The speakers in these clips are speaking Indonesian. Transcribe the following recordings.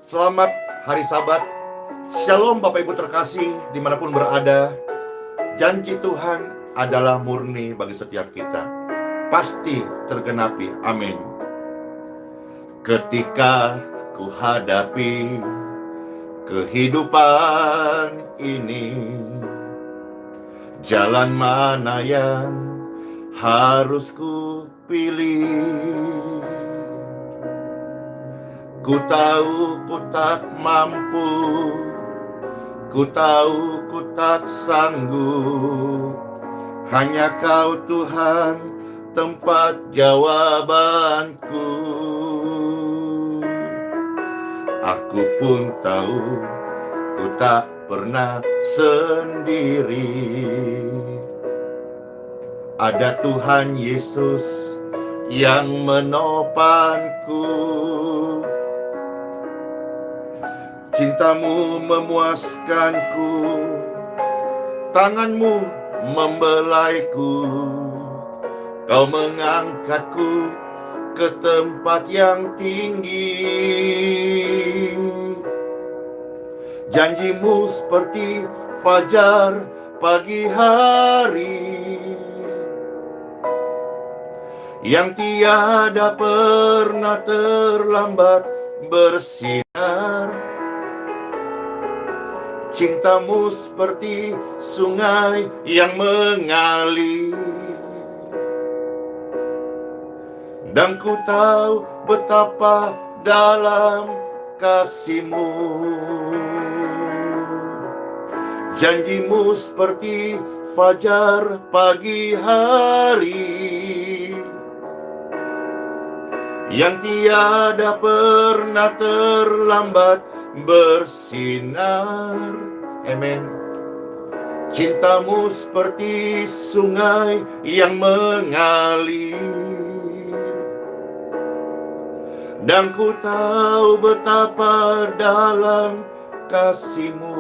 Selamat hari Sabat. Shalom Bapak Ibu terkasih dimanapun berada. Janji Tuhan adalah murni bagi setiap kita. Pasti tergenapi. Amin. Ketika ku hadapi kehidupan ini, jalan mana yang harus ku pilih? Ku tahu ku tak mampu, ku tahu ku tak sanggup. Hanya Kau Tuhan tempat jawabanku. Aku pun tahu ku tak pernah sendiri. Ada Tuhan Yesus yang menopangku. Cintamu memuaskanku, tanganmu membelaiku. Kau mengangkatku ke tempat yang tinggi. Janjimu seperti fajar pagi hari, yang tiada pernah terlambat bersinar. Cintamu seperti sungai yang mengalir, dan ku tahu betapa dalam kasih-Mu. Janji-Mu seperti fajar pagi hari, yang tiada pernah terlambat bersinar. Amen. Cintamu seperti sungai yang mengalir, dan ku tahu betapa dalam kasih-Mu.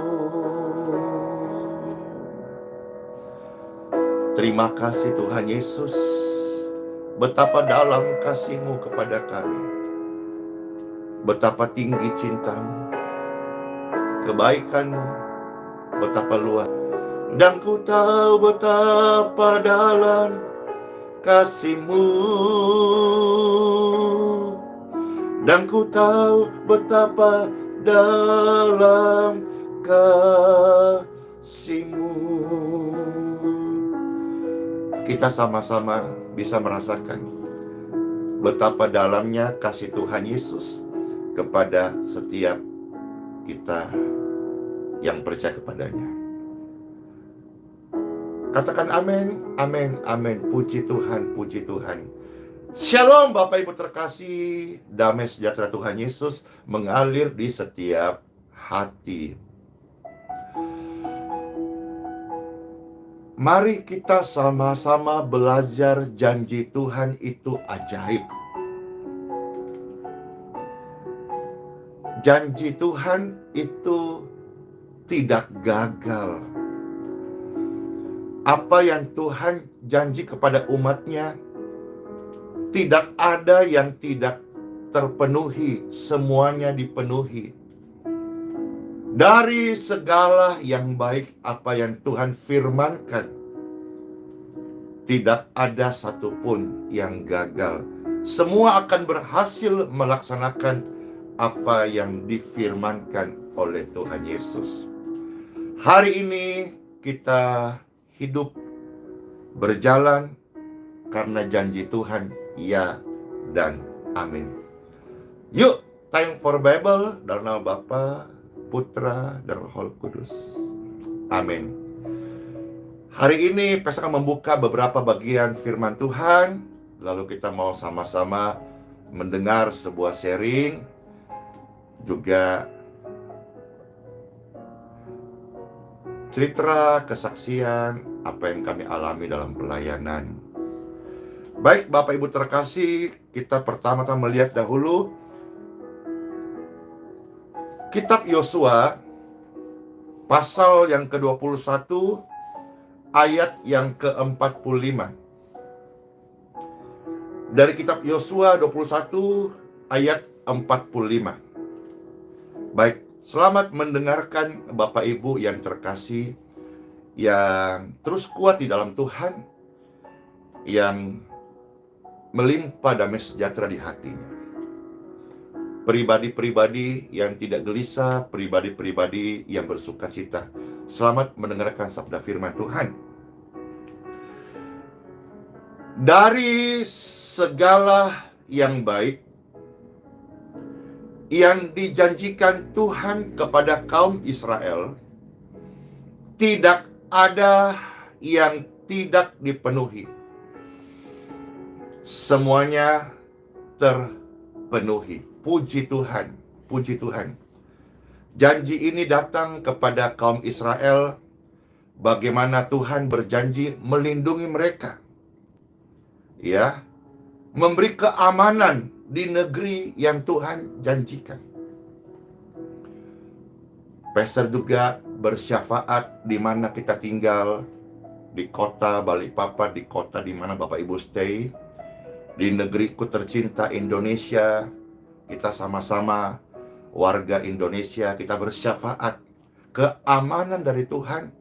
Terima kasih Tuhan Yesus, betapa dalam kasih-Mu kepada kami. Betapa tinggi cinta-Mu, kebaikan-Mu, betapa luas. Dan ku tahu betapa dalam kasih-Mu, dan ku tahu betapa dalam kasih-Mu. Kita sama-sama bisa merasakan betapa dalamnya kasih Tuhan Yesus kepada setiap kita yang percaya kepadanya. Katakan amin, amin, amin. Puji Tuhan, puji Tuhan. Shalom Bapak Ibu terkasih. Damai sejahtera Tuhan Yesus mengalir di setiap hati. Mari kita sama-sama belajar janji Tuhan itu ajaib. Janji Tuhan itu tidak gagal. Apa yang Tuhan janji kepada umatnya, tidak ada yang tidak terpenuhi, semuanya dipenuhi. Dari segala yang baik apa yang Tuhan firmankan, tidak ada satupun yang gagal. Semua akan berhasil melaksanakan apa yang difirmankan oleh Tuhan Yesus. Hari ini kita hidup berjalan karena janji Tuhan ya dan amin. Yuk, time for Bible dalam nama Bapa, Putra, dan Roh Kudus. Amin. Hari ini Pes akan membuka beberapa bagian firman Tuhan. Lalu kita mau sama-sama mendengar sebuah sharing, juga cerita kesaksian apa yang kami alami dalam pelayanan. Baik Bapak Ibu terkasih, kita pertama-tama melihat dahulu Kitab Yosua pasal yang ke-21 ayat yang ke-45. Dari kitab Yosua 21 ayat 45. Baik, selamat mendengarkan Bapak Ibu yang terkasih, yang terus kuat di dalam Tuhan, yang melimpah damai sejahtera di hatinya. Pribadi-pribadi yang tidak gelisah, pribadi-pribadi yang bersuka cita. Selamat mendengarkan sabda firman Tuhan. Dari segala yang baik yang dijanjikan Tuhan kepada kaum Israel, tidak ada yang tidak dipenuhi. Semuanya terpenuhi. Puji Tuhan, puji Tuhan. Janji ini datang kepada kaum Israel, bagaimana Tuhan berjanji melindungi mereka, ya, memberi keamanan di negeri yang Tuhan janjikan. Pastor juga bersyafaat di mana kita tinggal, di kota Balikpapan, di kota di mana Bapak Ibu stay, di negeriku tercinta Indonesia. Kita sama-sama warga Indonesia, kita bersyafaat keamanan dari Tuhan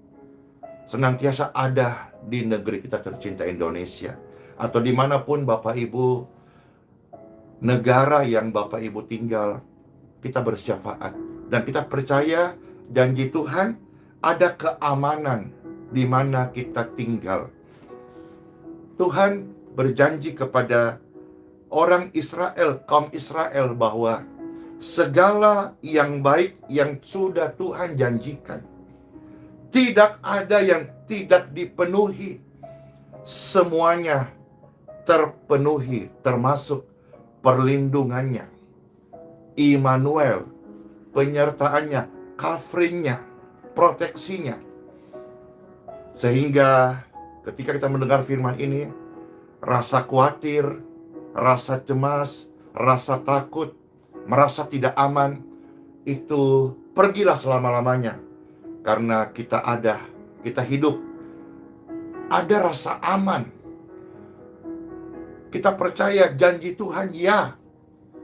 senantiasa ada di negeri kita tercinta Indonesia, atau dimanapun Bapak Ibu, negara yang Bapak Ibu tinggal. Kita bersyafaat dan kita percaya janji Tuhan, ada keamanan di mana kita tinggal. Tuhan berjanji kepada orang Israel, kaum Israel, bahwa segala yang baik yang sudah Tuhan janjikan, tidak ada yang tidak dipenuhi. Semuanya terpenuhi, termasuk perlindungannya, Immanuel, penyertaannya, coveringnya, proteksinya. Sehingga ketika kita mendengar firman ini, rasa khawatir, rasa cemas, rasa takut, merasa tidak aman, itu pergilah selama-lamanya. Karena kita hidup, ada rasa aman. Kita percaya janji Tuhan, ya,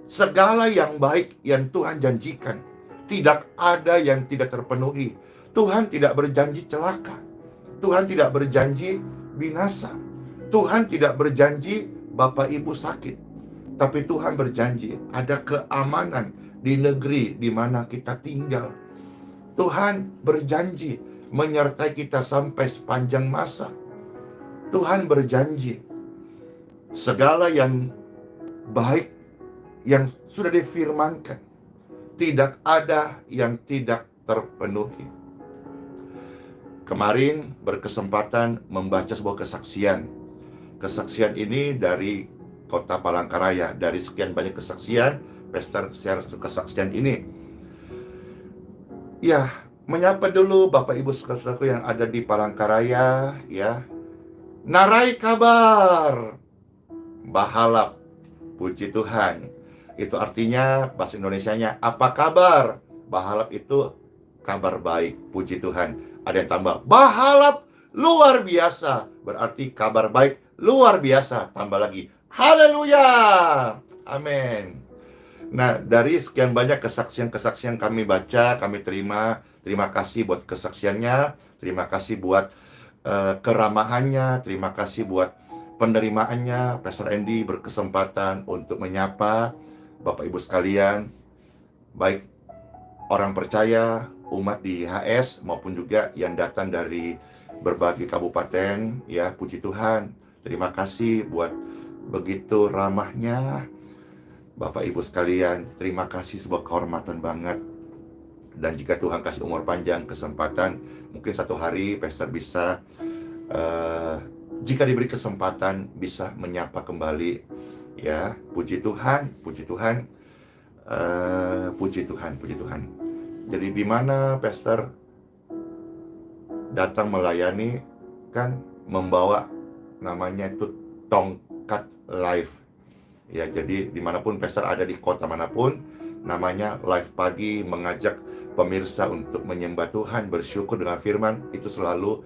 segala yang baik yang Tuhan janjikan, tidak ada yang tidak terpenuhi. Tuhan tidak berjanji celaka, Tuhan tidak berjanji binasa, Tuhan tidak berjanji Bapak Ibu sakit, tapi Tuhan berjanji ada keamanan di negeri di mana kita tinggal. Tuhan berjanji menyertai kita sampai sepanjang masa. Tuhan berjanji segala yang baik yang sudah difirmankan, tidak ada yang tidak terpenuhi. Kemarin berkesempatan membaca sebuah kesaksian. Kesaksian ini dari kota Palangkaraya. Dari sekian banyak kesaksian, pastor share kesaksian ini. Ya, menyapa dulu Bapak Ibu saudaraku yang ada di Palangkaraya, ya. Narai kabar, bahalap, puji Tuhan. Itu artinya bahasa Indonesianya, apa kabar? Bahalap itu kabar baik, puji Tuhan. Ada yang tambah, bahalap luar biasa, berarti kabar baik luar biasa, tambah lagi, haleluya, amin. Nah, dari sekian banyak kesaksian-kesaksian kami baca, kami terima kasih buat kesaksiannya, terima kasih buat keramahannya, terima kasih buat penerimaannya. Pastor Andy berkesempatan untuk menyapa Bapak Ibu sekalian, baik orang percaya, umat di HS, maupun juga yang datang dari berbagai kabupaten, ya, puji Tuhan. Terima kasih buat begitu ramahnya Bapak Ibu sekalian. Terima kasih, sebuah kehormatan banget. Dan jika Tuhan kasih umur panjang, kesempatan, mungkin satu hari pastor bisa, jika diberi kesempatan, bisa menyapa kembali, ya. Puji Tuhan, puji Tuhan, puji Tuhan, puji Tuhan. Jadi di mana pastor datang melayani, kan membawa namanya itu tongkat live, ya. Jadi dimanapun pastor ada, di kota manapun, namanya live pagi, mengajak pemirsa untuk menyembah Tuhan, bersyukur dengan firman. Itu selalu,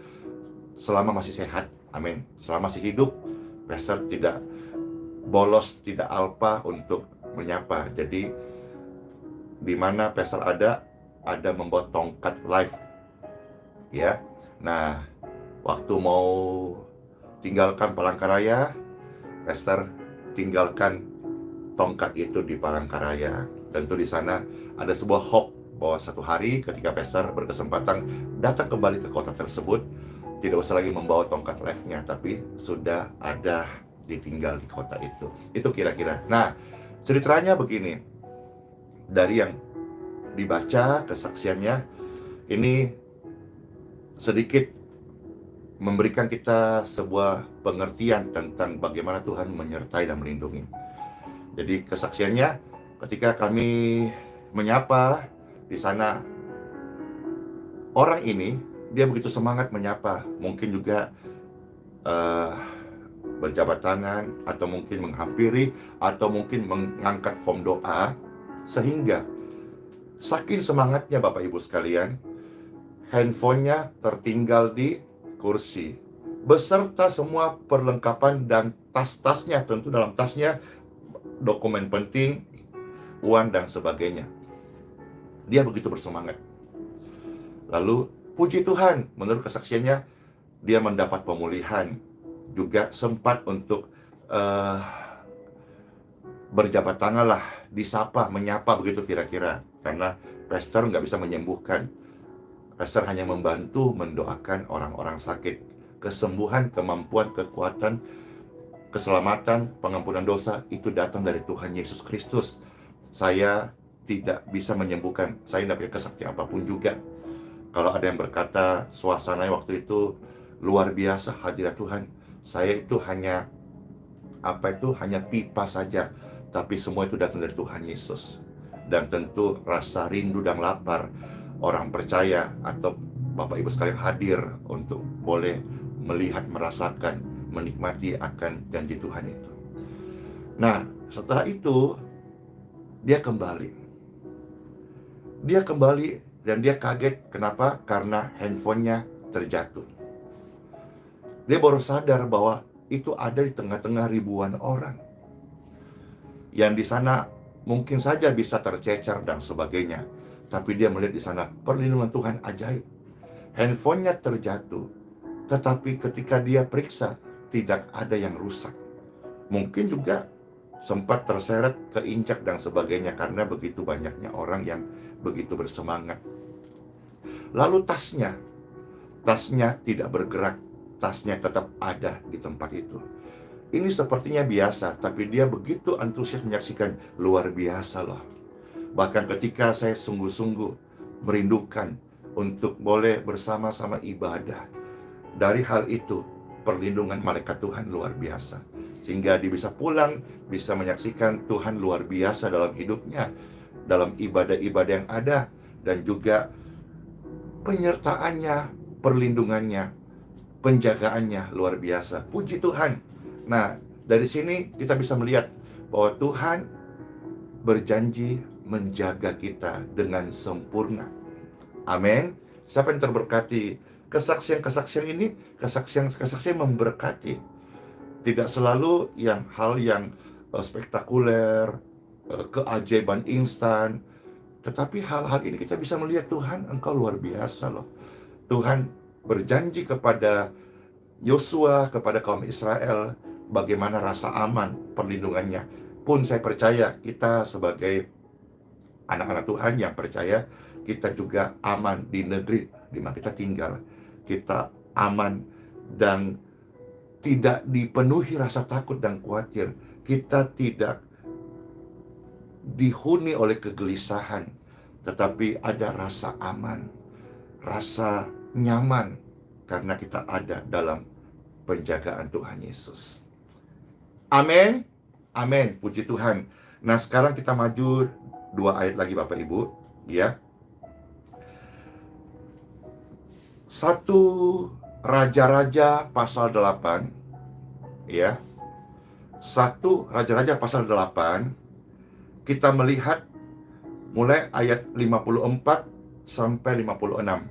selama masih sehat, amin, selama masih hidup, pastor tidak bolos, tidak alpa untuk menyapa. Jadi di mana pastor ada membawa tongkat live, ya. Nah, waktu mau tinggalkan Palangkaraya, pastor tinggalkan tongkat itu di Palangkaraya. Tentu di sana ada sebuah hope bahwa satu hari ketika pastor berkesempatan datang kembali ke kota tersebut, tidak usah lagi membawa tongkat live-nya, tapi sudah ada ditinggal di kota itu. Itu kira-kira. Nah, ceritanya begini. Dari yang dibaca kesaksiannya, ini sedikit memberikan kita sebuah pengertian tentang bagaimana Tuhan menyertai dan melindungi. Jadi kesaksiannya, ketika kami menyapa di sana, orang ini dia begitu semangat menyapa, mungkin juga berjabat tangan, atau mungkin menghampiri, atau mungkin mengangkat form doa, sehingga saking semangatnya Bapak Ibu sekalian, handphonenya tertinggal di kursi, beserta semua perlengkapan dan tas-tasnya. Tentu dalam tasnya dokumen penting, uang dan sebagainya. Dia begitu bersemangat. Lalu puji Tuhan, menurut kesaksiannya dia mendapat pemulihan, juga sempat untuk berjabat tangan lah, disapa, menyapa begitu kira-kira. Karena pastor nggak bisa menyembuhkan, pastor hanya membantu mendoakan orang-orang sakit. Kesembuhan, kemampuan, kekuatan, keselamatan, pengampunan dosa itu datang dari Tuhan Yesus Kristus. Saya tidak bisa menyembuhkan, saya tidak punya kesaktian apapun juga. Kalau ada yang berkata suasananya waktu itu luar biasa hadirat Tuhan, saya itu hanya hanya pipa saja, tapi semua itu datang dari Tuhan Yesus. Dan tentu rasa rindu dan lapar orang percaya atau Bapak Ibu sekalian hadir untuk boleh melihat, merasakan, menikmati akan janji Tuhan itu. Nah, setelah itu dia kembali dan dia kaget. Kenapa? Karena handphonenya terjatuh. Dia baru sadar bahwa itu ada di tengah-tengah ribuan orang yang di sana mungkin saja bisa tercecer dan sebagainya, tapi dia melihat di sana perlindungan Tuhan ajaib. Handphonenya terjatuh, tetapi ketika dia periksa tidak ada yang rusak. Mungkin juga sempat terseret, keinjak dan sebagainya karena begitu banyaknya orang yang begitu bersemangat. Lalu tasnya tidak bergerak, tasnya tetap ada di tempat itu. Ini sepertinya biasa, tapi dia begitu antusias menyaksikan, luar biasa loh. Bahkan ketika saya sungguh-sungguh merindukan untuk boleh bersama-sama ibadah, dari hal itu perlindungan malaikat Tuhan luar biasa, sehingga dia bisa pulang, bisa menyaksikan Tuhan luar biasa dalam hidupnya, dalam ibadah-ibadah yang ada, dan juga penyertaannya, perlindungannya, penjagaannya luar biasa. Puji Tuhan. Nah, dari sini kita bisa melihat bahwa Tuhan berjanji menjaga kita dengan sempurna. Amin. Siapa yang terberkati? Kesaksian-kesaksian ini, kesaksian memberkati. Tidak selalu hal yang spektakuler, keajaiban instan, tetapi hal-hal ini kita bisa melihat Tuhan, Engkau luar biasa loh. Tuhan berjanji kepada Yosua, kepada kaum Israel, bagaimana rasa aman perlindungannya. Pun saya percaya kita sebagai anak-anak Tuhan yang percaya, kita juga aman di negeri di mana kita tinggal. Kita aman dan tidak dipenuhi rasa takut dan khawatir. Kita tidak dihuni oleh kegelisahan, tetapi ada rasa aman, rasa nyaman, karena kita ada dalam penjagaan Tuhan Yesus. Amin. Amin. Puji Tuhan. Nah, sekarang kita maju 2 ayat lagi Bapak Ibu, ya. 1 Raja-Raja pasal 8, ya. 1 Raja-Raja pasal 8, kita melihat mulai ayat 54 sampai 56.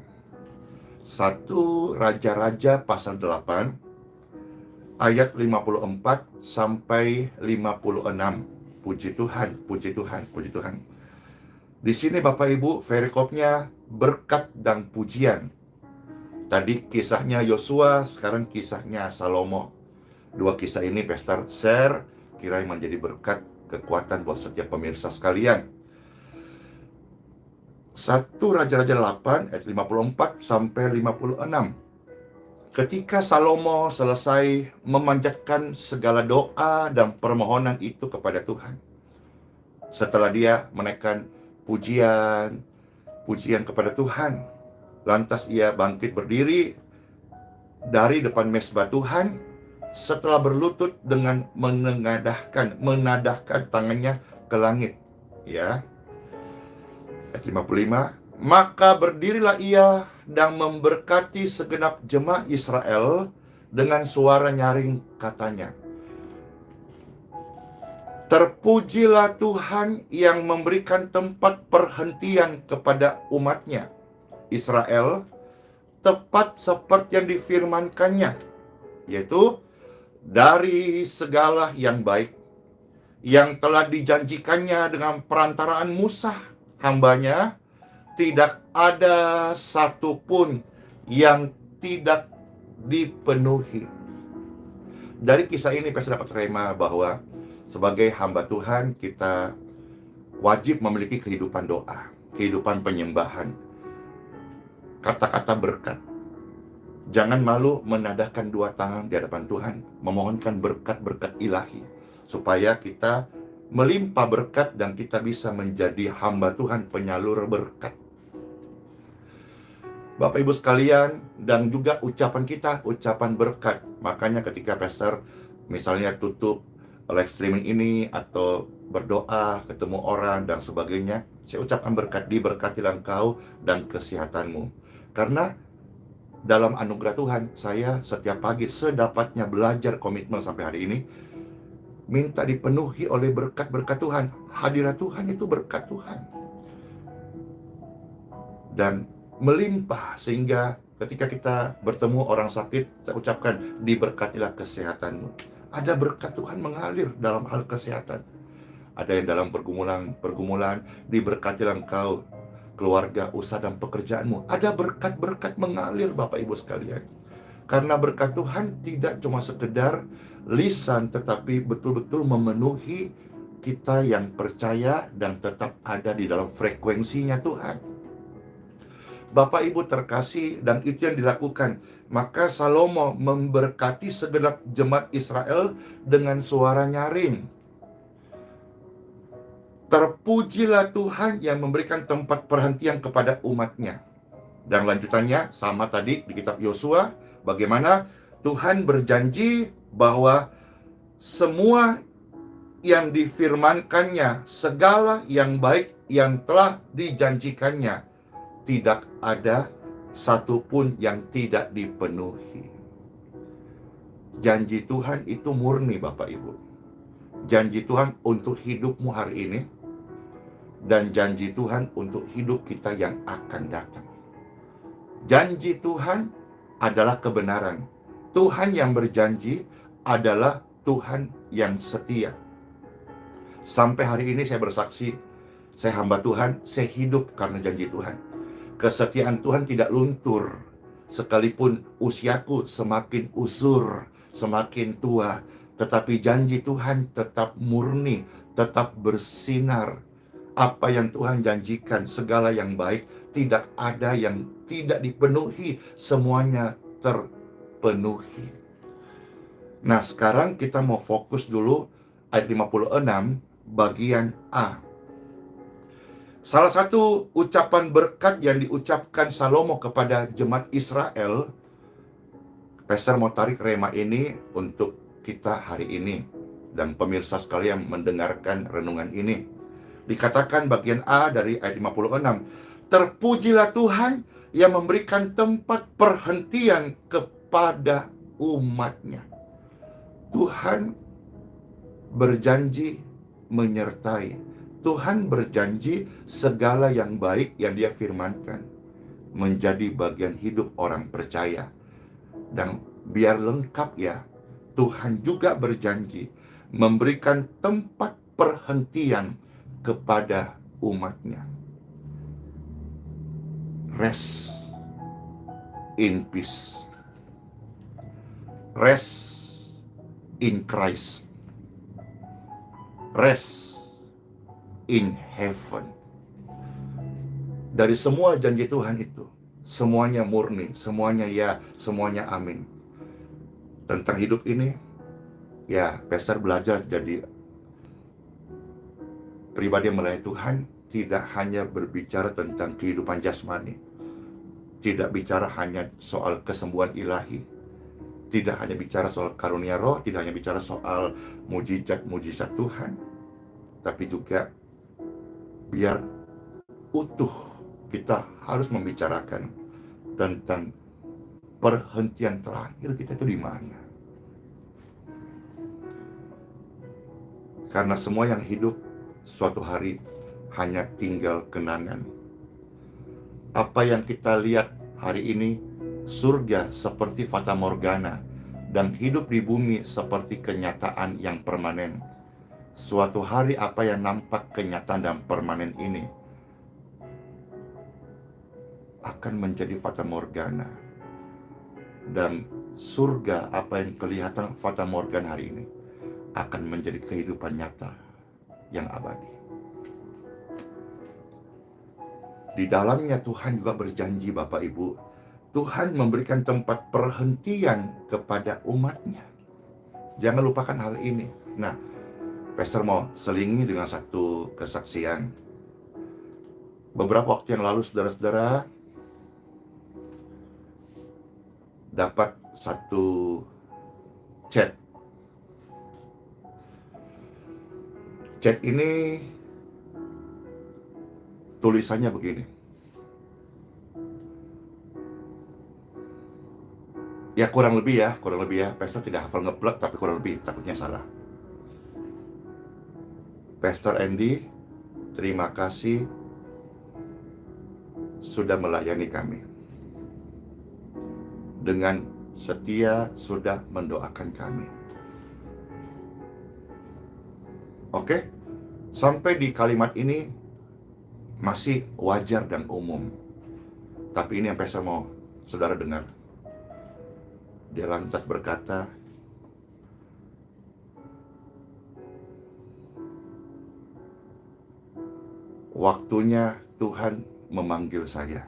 1 Raja-Raja pasal 8 ayat 54 sampai 56. Puji Tuhan, puji Tuhan, puji Tuhan. Di sini Bapak Ibu, perikopnya berkat dan pujian. Tadi kisahnya Yosua, sekarang kisahnya Salomo. Dua kisah ini Pastor share, kiranya menjadi berkat kekuatan buat setiap pemirsa sekalian. 1 Raja-Raja 8 ayat 54 sampai 56. Ketika Salomo selesai memanjatkan segala doa dan permohonan itu kepada Tuhan, setelah dia menaikkan pujian kepada Tuhan, lantas ia bangkit berdiri dari depan mezbah Tuhan setelah berlutut dengan menadahkan tangannya ke langit. Ya. Ayat 55, maka berdirilah ia dan memberkati segenap jemaat Israel dengan suara nyaring, katanya, terpujilah Tuhan yang memberikan tempat perhentian kepada umatnya Israel, tepat seperti yang difirmankannya, yaitu dari segala yang baik yang telah dijanjikannya dengan perantaraan Musa hambanya, tidak ada satupun yang tidak dipenuhi. Dari kisah ini saya dapat terima bahwa sebagai hamba Tuhan kita wajib memiliki kehidupan doa, kehidupan penyembahan, kata-kata berkat. Jangan malu menadahkan dua tangan di hadapan Tuhan, memohonkan berkat-berkat ilahi, supaya kita melimpah berkat dan kita bisa menjadi hamba Tuhan, penyalur berkat. Bapak Ibu sekalian, dan juga ucapan kita, ucapan berkat. Makanya ketika Pastor misalnya tutup live streaming ini atau berdoa, ketemu orang dan sebagainya, saya ucapkan berkat, diberkatilah engkau dan kesehatanmu. Karena dalam anugerah Tuhan, saya setiap pagi sedapatnya belajar komitmen sampai hari ini, minta dipenuhi oleh berkat-berkat Tuhan. Hadirat Tuhan itu berkat Tuhan. Dan melimpah, sehingga ketika kita bertemu orang sakit, saya ucapkan, diberkatilah kesehatanmu. Ada berkat Tuhan mengalir dalam hal kesehatan. Ada yang dalam pergumulan, diberkatilah engkau, keluarga, usaha dan pekerjaanmu. Ada berkat-berkat mengalir Bapak Ibu sekalian. Karena berkat Tuhan tidak cuma sekedar lisan, tetapi betul-betul memenuhi kita yang percaya dan tetap ada di dalam frekuensinya Tuhan. Bapak Ibu terkasih, dan itu yang dilakukan. Maka Salomo memberkati segenap jemaat Israel dengan suara nyaring. Terpujilah Tuhan yang memberikan tempat perhentian kepada umatnya. Dan lanjutannya sama tadi di kitab Yosua, bagaimana Tuhan berjanji bahwa semua yang difirmankannya, segala yang baik yang telah dijanjikannya, tidak ada satupun yang tidak dipenuhi. Janji Tuhan itu murni Bapak Ibu. Janji Tuhan untuk hidupmu hari ini, dan janji Tuhan untuk hidup kita yang akan datang. Janji Tuhan adalah kebenaran. Tuhan yang berjanji adalah Tuhan yang setia. Sampai hari ini saya bersaksi, saya hamba Tuhan, saya hidup karena janji Tuhan. Kesetiaan Tuhan tidak luntur, sekalipun usiaku semakin usur, semakin tua, tetapi janji Tuhan tetap murni, tetap bersinar. Apa yang Tuhan janjikan, segala yang baik, tidak ada yang tidak dipenuhi, semuanya terpenuhi. Nah, sekarang kita mau fokus dulu ayat 56 bagian A. Salah satu ucapan berkat yang diucapkan Salomo kepada jemaat Israel, Pastor mau tarik rema ini untuk kita hari ini, dan pemirsa sekalian mendengarkan renungan ini. Dikatakan bagian A dari ayat 56, terpujilah Tuhan yang memberikan tempat perhentian kepada umatnya. Tuhan berjanji menyertai. Tuhan berjanji segala yang baik yang Dia firmankan menjadi bagian hidup orang percaya. Dan biar lengkap ya, Tuhan juga berjanji memberikan tempat perhentian kepada umatnya. Rest in peace. Rest in Christ. Rest in heaven. Dari semua janji Tuhan itu, semuanya murni, semuanya ya, semuanya amin. Tentang hidup ini, ya, pastor belajar jadi pribadi yang melayani Tuhan, tidak hanya berbicara tentang kehidupan jasmani, tidak bicara hanya soal kesembuhan ilahi, tidak hanya bicara soal karunia roh, tidak hanya bicara soal mujizat-mujizat Tuhan, tapi juga biar utuh kita harus membicarakan tentang perhentian terakhir kita itu di mana. Karena semua yang hidup suatu hari hanya tinggal kenangan. Apa yang kita lihat hari ini, surga seperti fata morgana, dan hidup di bumi seperti kenyataan yang permanen. Suatu hari apa yang nampak kenyataan dan permanen ini akan menjadi fata morgana. Dan surga apa yang kelihatan fata morgana hari ini akan menjadi kehidupan nyata yang abadi. Di dalamnya Tuhan juga berjanji, Bapak Ibu, Tuhan memberikan tempat perhentian kepada umatnya. Jangan lupakan hal ini. Nah, pastor mau selingi dengan satu kesaksian. Beberapa waktu yang lalu, saudara-saudara, dapat satu chat. Chat ini tulisannya begini. Ya kurang lebih ya. Pastor tidak hafal ngeplek, tapi kurang lebih, takutnya salah. Pastor Andy, terima kasih sudah melayani kami. Dengan setia sudah mendoakan kami. Oke? Sampai di kalimat ini masih wajar dan umum. Tapi ini yang pastor mau saudara dengar. Dia lantas berkata, waktunya Tuhan memanggil saya.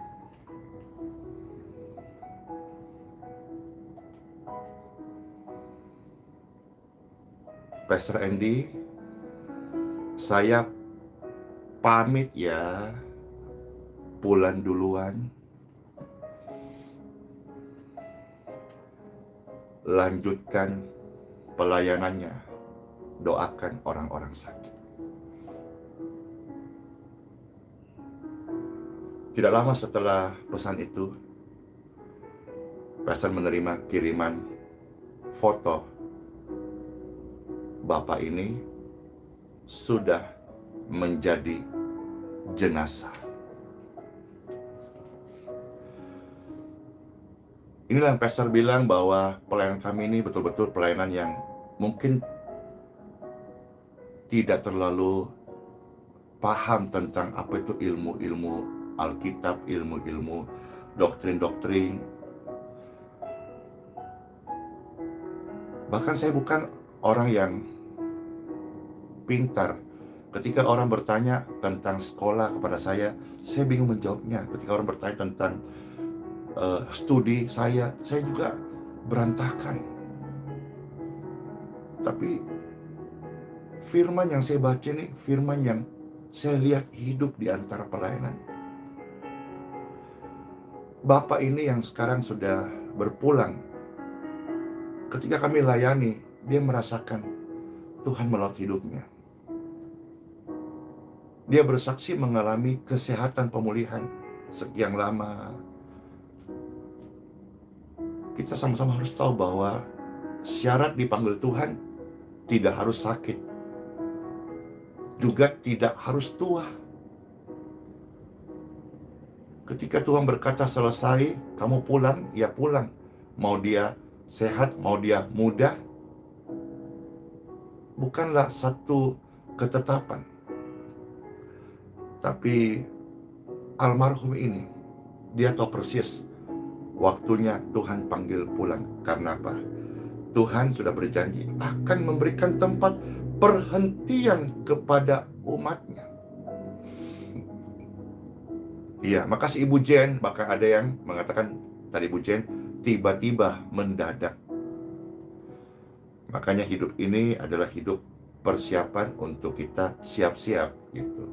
Pastor Andy, saya pamit ya, pulang duluan. Lanjutkan pelayanannya, doakan orang-orang sakit. Tidak lama setelah pesan itu, pastor menerima kiriman foto bapak ini sudah menjadi jenazah. Inilah yang pastor bilang bahwa pelayanan kami ini betul-betul pelayanan yang mungkin tidak terlalu paham tentang apa itu ilmu-ilmu Alkitab, ilmu-ilmu doktrin-doktrin. Bahkan saya bukan orang yang pintar. Ketika orang bertanya tentang sekolah kepada saya bingung menjawabnya. Ketika orang bertanya tentang studi saya juga berantakan. Tapi firman yang saya baca ini, firman yang saya lihat hidup di antara pelayanan. Bapak ini yang sekarang sudah berpulang, ketika kami layani, dia merasakan Tuhan melalui hidupnya. Dia bersaksi mengalami kesehatan pemulihan sekian lama. Kita sama-sama harus tahu bahwa syarat dipanggil Tuhan tidak harus sakit, juga tidak harus tua. Ketika Tuhan berkata selesai, kamu pulang, ya pulang. Mau dia sehat, mau dia muda, bukanlah satu ketetapan. Tapi almarhum ini dia tahu persis waktunya Tuhan panggil pulang. Karena apa? Tuhan sudah berjanji akan memberikan tempat perhentian kepada umatnya. Iya, makasih Ibu Jen. Bahkan ada yang mengatakan tadi Ibu Jen, tiba-tiba mendadak. Makanya hidup ini adalah hidup persiapan untuk kita siap-siap gitu.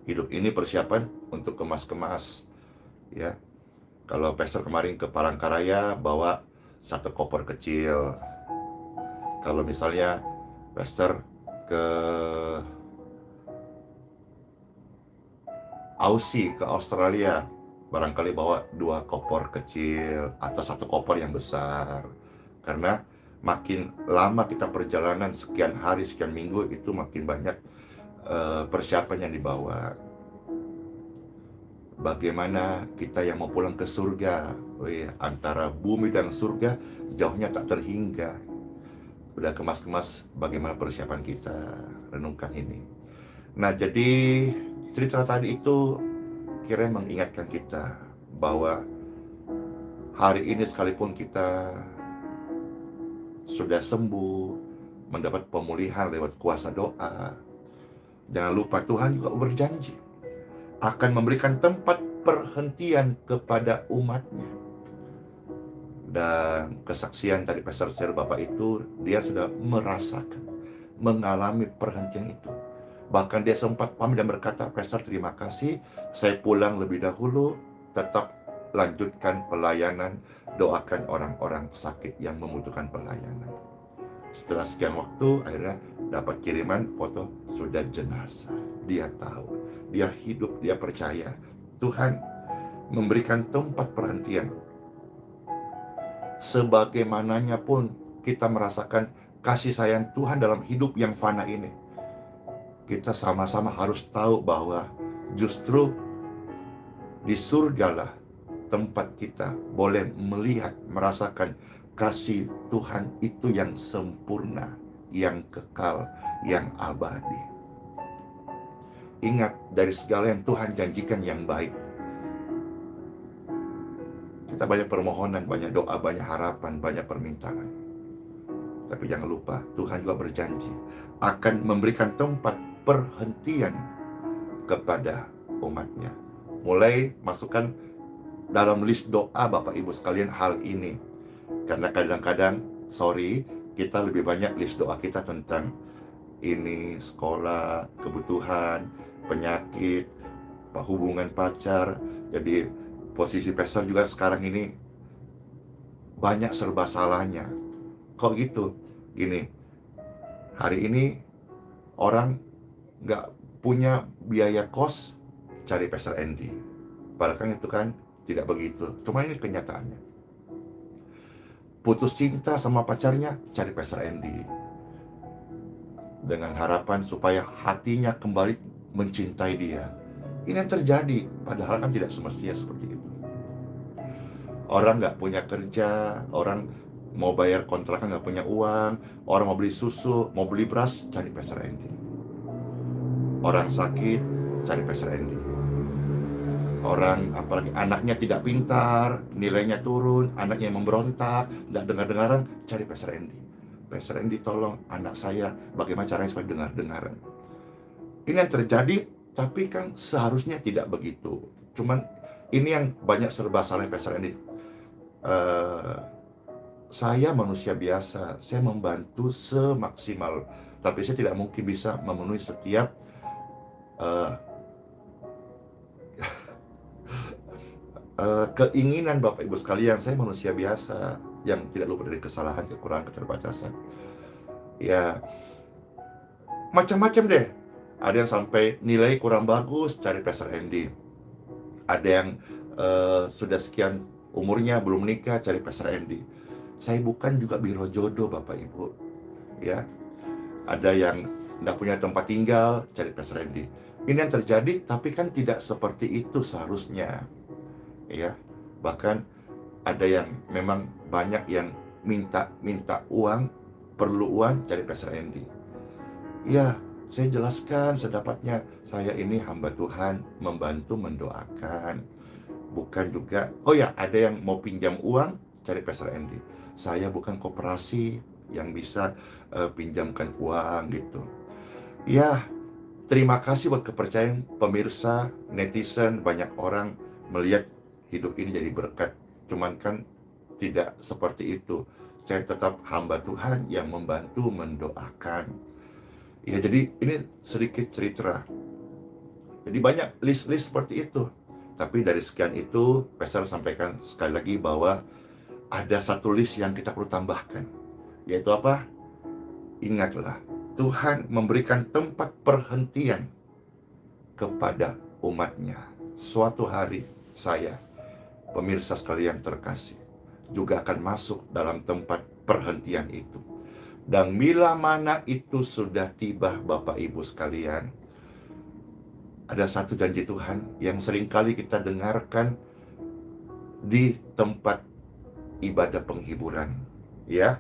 Hidup ini persiapan untuk kemas-kemas. Ya, kalau Pastor kemarin ke Palangkaraya bawa satu koper kecil. Kalau misalnya Pastor ke Aussie, ke Australia, barangkali bawa 2 koper kecil atau 1 koper yang besar. Karena makin lama kita perjalanan, sekian hari, sekian minggu, itu makin banyak persiapan yang dibawa. Bagaimana kita yang mau pulang ke surga, antara bumi dan surga jauhnya tak terhingga. Udah kemas-kemas bagaimana persiapan kita, renungkan ini. Nah, jadi cerita tadi itu kira mengingatkan kita bahwa hari ini sekalipun kita sudah sembuh, mendapat pemulihan lewat kuasa doa, jangan lupa Tuhan juga berjanji akan memberikan tempat perhentian kepada umatnya. Dan kesaksian tadi Pastor share Bapak itu, dia sudah merasakan, mengalami perhentian itu. Bahkan dia sempat pamit dan berkata, Pastor terima kasih, saya pulang lebih dahulu, tetap lanjutkan pelayanan, doakan orang-orang sakit yang membutuhkan pelayanan. Setelah sekian waktu, akhirnya dapat kiriman foto sudah jenazah. Dia tahu, dia hidup, dia percaya Tuhan memberikan tempat perhentian. Sebagaimananya pun kita merasakan kasih sayang Tuhan dalam hidup yang fana ini, kita sama-sama harus tahu bahwa justru di surgalah tempat kita boleh melihat, merasakan kasih Tuhan itu yang sempurna, yang kekal, yang abadi. Ingat, dari segala yang Tuhan janjikan yang baik, kita banyak permohonan, banyak doa, banyak harapan, banyak permintaan. Tapi jangan lupa, Tuhan juga berjanji akan memberikan tempat perhentian kepada umatnya. Mulai masukkan dalam list doa Bapak Ibu sekalian hal ini. Karena kadang-kadang, kita lebih banyak list doa kita tentang ini, sekolah, kebutuhan, penyakit, hubungan pacar. Jadi posisi pastor juga sekarang ini banyak serba salahnya. Kok gitu? Gini, hari ini orang nggak punya biaya kos, cari Pastor Andy. Padahal kan itu kan tidak begitu. Cuma ini kenyataannya. Putus cinta sama pacarnya, cari Pastor Andy. Dengan harapan supaya hatinya kembali mencintai dia. Ini yang terjadi, padahal kan tidak semestinya seperti itu. Orang nggak punya kerja, orang mau bayar kontrakan nggak punya uang, orang mau beli susu, mau beli beras, cari Pastor Andy. Orang sakit, cari Pastor Andy. Orang apalagi anaknya tidak pintar, nilainya turun, anaknya memberontak, tidak dengar-dengaran, cari Pastor Andy. Pastor Andy tolong anak saya, bagaimana caranya supaya dengar-dengaran. Ini yang terjadi, tapi kan seharusnya tidak begitu. Cuman ini yang banyak serba salah Pastor Andy. Saya manusia biasa, saya membantu semaksimal, tapi saya tidak mungkin bisa memenuhi setiap keinginan Bapak Ibu sekalian. Saya manusia biasa yang tidak luput dari kesalahan, kekurangan, keterbatasan. Ya, macam-macam deh. Ada yang sampai nilai kurang bagus, cari Pastor Andy. Ada yang sudah sekian umurnya belum menikah, cari Pastor Andy. Saya bukan juga biro jodoh Bapak Ibu. Ya, ada yang tidak punya tempat tinggal, cari Pastor Andy. Ini yang terjadi, tapi kan tidak seperti itu seharusnya. Ya, bahkan ada yang memang banyak yang minta uang, perlu uang, cari Pastor Andy. Ya, saya jelaskan sedapatnya, saya ini hamba Tuhan, membantu mendoakan. bukan juga, oh ya, ada yang mau pinjam uang, cari Pastor Andy. Saya bukan koperasi yang bisa pinjamkan uang gitu. Ya, terima kasih buat kepercayaan pemirsa, netizen, banyak orang melihat hidup ini jadi berkat. Cuman kan tidak seperti itu. Saya tetap hamba Tuhan yang membantu mendoakan. Ya, jadi ini sedikit cerita. Jadi banyak list-list seperti itu. Tapi dari sekian itu, Pastor sampaikan sekali lagi bahwa ada satu list yang kita perlu tambahkan. Yaitu apa? Ingatlah, Tuhan memberikan tempat perhentian kepada umatnya. Suatu hari saya, pemirsa sekalian terkasih, juga akan masuk dalam tempat perhentian itu. Dan bila mana itu sudah tiba, Bapak Ibu sekalian, ada satu janji Tuhan yang seringkali kita dengarkan di tempat ibadah penghiburan, ya.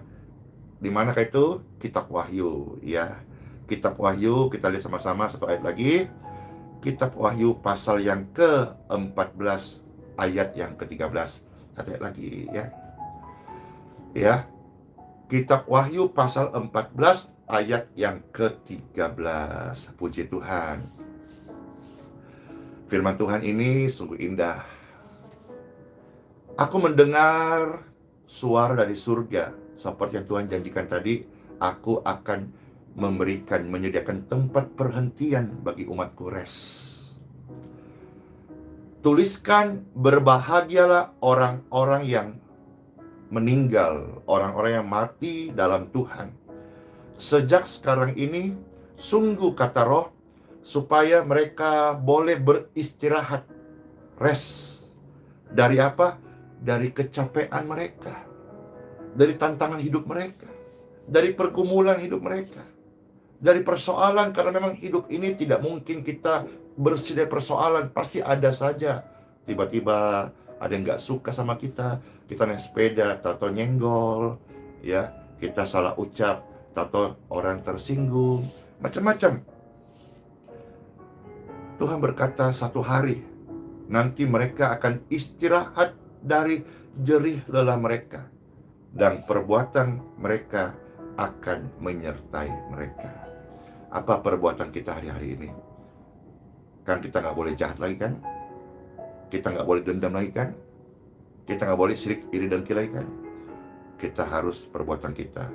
Di manakah itu? Kitab Wahyu, ya. Kitab Wahyu, kita lihat sama-sama satu ayat lagi. Kitab Wahyu pasal yang ke-14 ayat yang ke-13. Satu ayat lagi, ya. Ya. Kitab Wahyu pasal 14 ayat yang ke-13. Puji Tuhan. Firman Tuhan ini sungguh indah. Aku mendengar suara dari surga, seperti yang Tuhan janjikan tadi, aku akan menyediakan tempat perhentian bagi umatku res. Tuliskan, berbahagialah orang-orang yang meninggal, orang-orang yang mati dalam Tuhan. Sejak sekarang ini, sungguh kata Roh, supaya mereka boleh beristirahat, rest. Dari apa? Dari kecapean mereka, dari tantangan hidup mereka, dari pergumulan hidup mereka, dari persoalan, karena memang hidup ini tidak mungkin kita bersih dari persoalan. Pasti ada saja, tiba-tiba ada yang gak suka sama kita naik sepeda, tato nyenggol, ya, kita salah ucap, tato orang tersinggung, macam-macam. Tuhan berkata satu hari nanti mereka akan istirahat dari jerih lelah mereka, dan perbuatan mereka akan menyertai mereka. Apa perbuatan kita hari-hari ini? Kan kita nggak boleh jahat lagi kan? Kita nggak boleh dendam lagi kan? Kita nggak boleh sirik, iri, dengki lagi kan? Kita harus perbuatan kita,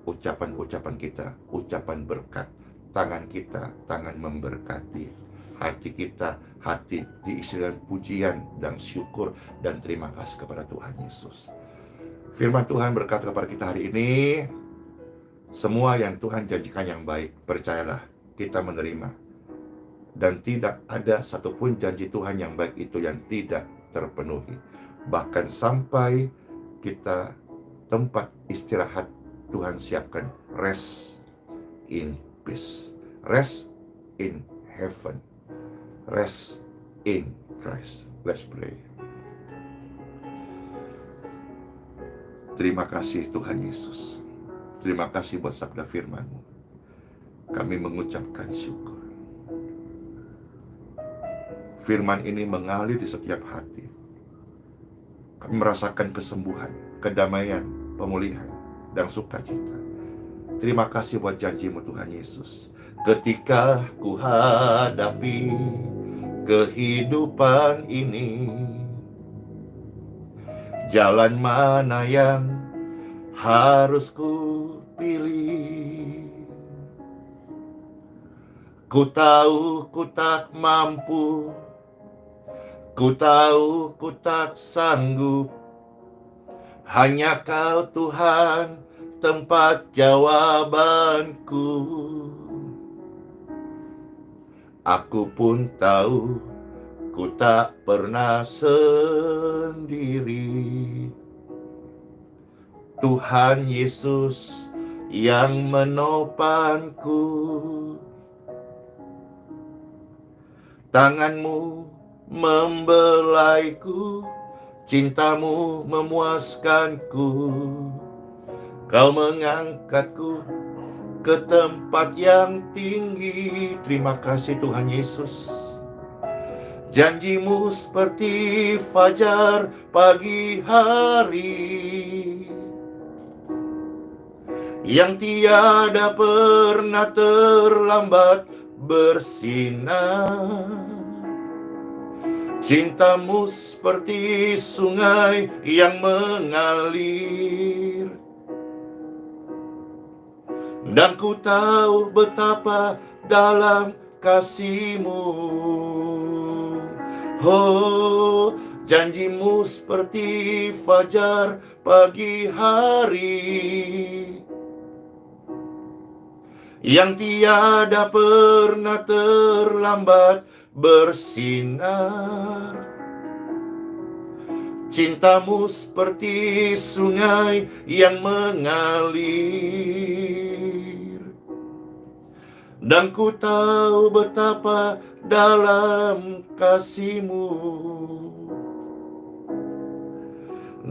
ucapan-ucapan kita, ucapan berkat. Tangan kita, tangan memberkati. Hati kita, hati diisi dengan pujian dan syukur dan terima kasih kepada Tuhan Yesus. Firman Tuhan berkata kepada kita hari ini, semua yang Tuhan janjikan yang baik, percayalah, kita menerima. Dan tidak ada satupun janji Tuhan yang baik itu yang tidak terpenuhi. Bahkan sampai kita tempat istirahat Tuhan siapkan, rest in peace, rest in heaven, rest in Christ. Let's pray. Terima kasih Tuhan Yesus. Terima kasih buat sabda firman-Mu. Kami mengucapkan syukur. Firman ini mengalir di setiap hati. Kami merasakan kesembuhan, kedamaian, pemulihan, dan sukacita. Terima kasih buat janji-Mu Tuhan Yesus. Ketika ku hadapi kehidupan ini, jalan mana yang harus ku pilih? Ku tahu ku tak mampu, ku tahu ku tak sanggup. Hanya Kau Tuhan tempat jawabanku. Aku pun tahu ku tak pernah sendiri. Tuhan Yesus yang menopangku. Tangan-Mu membelaiku, cinta-Mu memuaskanku. Kau mengangkatku ke tempat yang tinggi. Terima kasih Tuhan Yesus. Janjimu seperti fajar pagi hari yang tiada pernah terlambat bersinar. Cintamu seperti sungai yang mengalir, dan ku tahu betapa dalam kasih-Mu. Oh, janjimu seperti fajar pagi hari yang tiada pernah terlambat bersinar. Cintamu seperti sungai yang mengalir, dan ku tahu betapa dalam kasih-Mu.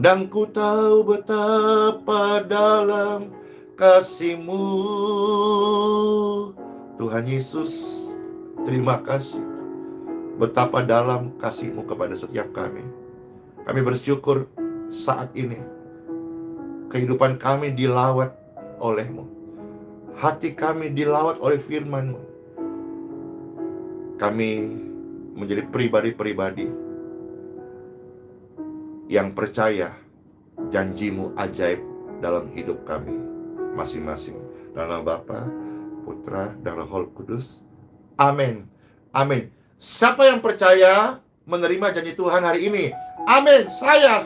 Dan ku tahu betapa dalam kasih-Mu. Tuhan Yesus, terima kasih. Betapa dalam kasih-Mu kepada setiap kami. Kami bersyukur saat ini kehidupan kami dilawat oleh-Mu. Hati kami dilawat oleh firman-Mu. Kami menjadi pribadi-pribadi yang percaya janji-Mu ajaib dalam hidup kami masing-masing. Dalam nama Bapa, Putra, dan Roh Kudus. Amin. Amin. Siapa yang percaya menerima janji Tuhan hari ini? Amin. Saya.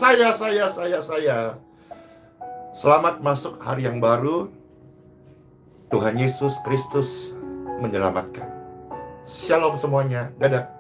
Selamat masuk hari yang baru. Tuhan Yesus Kristus menyelamatkan. Shalom semuanya. Dadah.